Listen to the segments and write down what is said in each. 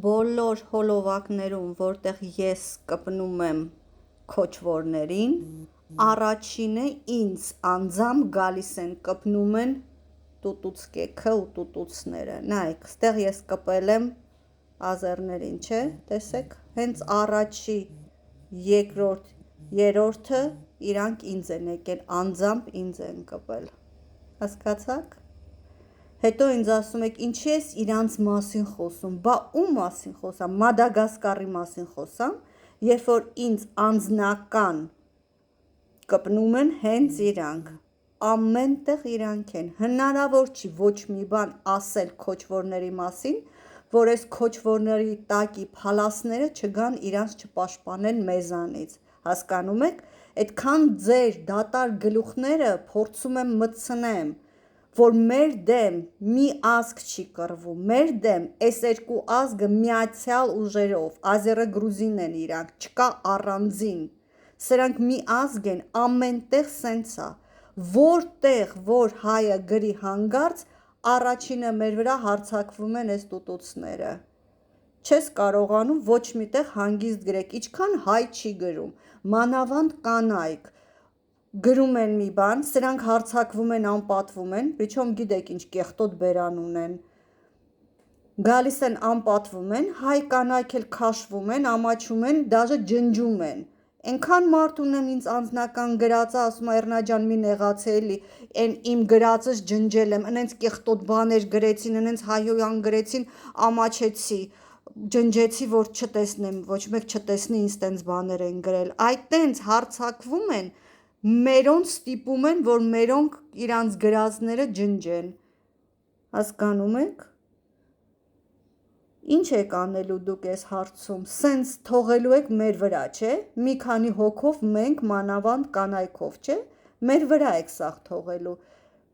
Բոլոր հոլովակներում, որտեղ ես կպնում եմ քոչվորներին, առաջինը ինձ անձամբ գալիս են կպնում են տուտուցկեքը ու տուտուցները, նայեք, ստեղ ես կպել եմ ազերներին, չէ, տեսեք, հենց առաջի, երկրորդ, երրորդը իրանք ինձ են եկել, անձամբ ինձ են կպել, հասկացաք, հետո ինձ ասում եք, ինչի ես իրանց մասին խոսում, բա ում մասին խոսամ, Մադագասկարի մասին խոսամ, երբ որ ինձ անձնական կպնում են հենց իրանք, ամեն տեղ իրանք են, հնարավոր չի ոչ մի բան ասել քոչվորների մասին, որ այս քոչվորների տակի փալասները չգան իրանց չպաշտպանեն մեզանից, հասկանում եք, այդքան ձեր դատար գլուխները փորձում եմ մտցնեմ, որ մեր դեմ մի ազգ չի կռվում, մեր դեմ այս երկու ազգը միացյալ ուժերով, ազերագրուզին են իրանք, չկա առանձին, սրանք մի ազգ են, ամեն տեղ սենց է, որտեղ որ հայը գրի հանգարց, առաջինը մեր վրա հարձակվում են այս տուտուցները, չես կարողանում ոչ միտեղ հանգիստ գրեք, իչքան հայ չի գրում, մանավանդ կանայք, գրում են մի բան, սրանք հարձակվում են, անպատվում են, pričom գիտեք ինչ կեղտոտ բերան ունեն, գալիս են անպատվում են, հայ կանայք էլ քաշվում են, ամաչում են, դաժե ջնջում են, այնքան մարդ ունեմ ինձ անձնական գրածը, ասում է Էռնա ջան մի նեղացե էլի, այն իմ գրածս ջնջել եմ, ընենց կեղտոտ բաներ գրեցին, ընենց հայոյան գրեցին, ամաչեցի, ջնջեցի, որ չտեսնեմ, ոչ մեկ չտեսնի ինձ տենց բաներ են գրել, այդ տենց հարձակվում են, մերոնց ստիպում են, որ մերոնք իրանց գրածները ջնջեն, հասկանում եք, ինչ եք անելու դուք այս հարցում, սենց թողելու եք մեր վրա, չէ, մի քանի հոգով մենք մանավանդ կանայքով, չէ, մեր վրա եք սաղ թողելու,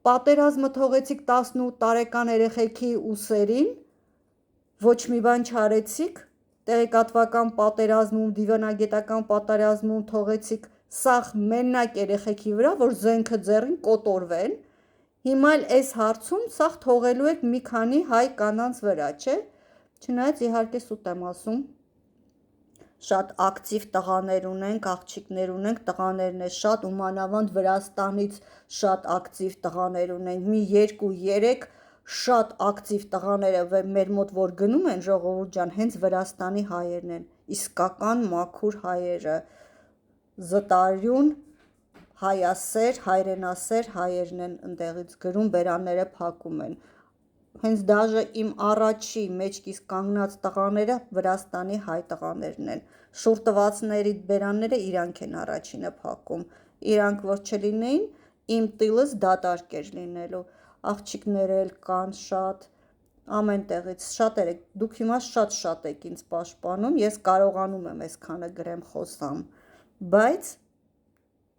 պատերազմը թողեցիք 18 տարեկան երեխեքի ուսերին, ոչ մի բան չարեցիք, տեղեկատվական պատերազմում, դիվանագիտական պատերազմում թողեցիք սաղ մենակ երեխեքի վրա, որ զենքը ձեռին կոտորվեն, հիմա էլ այս հարցում սաղ թողելու եք մի քանի հայ կանանց վրա, չէ, չնայած իհարկե սուտ եմ ասում, շատ ակտիվ տղաներ ունենք, աղջիկներ ունենք, տղաներն է շատ ու մանավանդ Վրաստանից շատ ակտիվ տղաներ ունենք, մի 2-3 շատ ակտիվ տղաները մեր մոտ որ գնում են, ժողովուրդ ջան, հենց Վրաստանի հայերն են, իսկական մաքուր հայերը, զտարյուն, հայասեր, հայրենասեր հայերն են ընդեղից գրում, բերանները փակում են, հենց դաժե իմ առաջի մեջքիս կանգնած տղաները Վրաստանի հայ տղաներն են, շուրտվածների բերանները իրանք են առաջինը փակում, իրանք որ չլինեին, իմ տիլս դատարկ էր լինելու, աղջիկներ էլ կան շատ, ամեն տեղից շատեր եք, դուք հիմա շատ եք ինձ պաշտպանում, ես կարողանում եմ այսքանը գրեմ խոսամ, բայց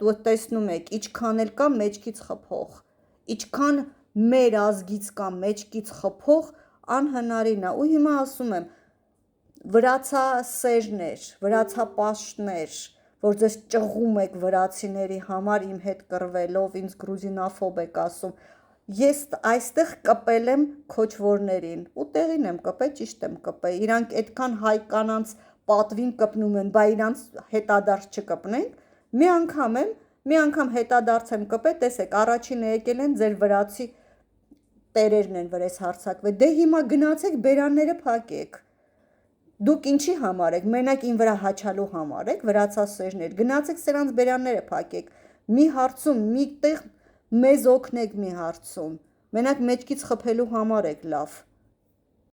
դուք տեսնում եք, իչքան էլ կա մեջքից խփող, իչքան մեր ազգից կա մեջքից խփող, անհնարին է, ու հիմա ասում եմ, վրացասերներ, վրացապաշտներ, որ ձեզ ճղում եք վրացիների համար իմ հետ կռվելով, ինձ գրուզինաֆոբ եք ասում, ես այստեղ կպել եմ քոչվորներին, ու տեղին եմ կպել, ճիշտ եմ կպել, իրանք այդքան հայ կանանց պատվին կպնում են, բա իրանց հետադարձ չկպնենք, մի անգամ հետադարձ եմ կպել, տեսեք, առաջինը եկել են ձեր վրացի տերերն են վրես հարձակվել, դե հիմա գնացեք բերանները փակեք, դուք ինչի համար եք, մենակ իմ վրա հաչալու համար եք, վրացասերներ, գնացեք սրանց բերանները փակեք, մի հարցում, մի տեղ մեզ օգնեք մի հարցում, մենակ մեջքից խփելու համար եք լավ,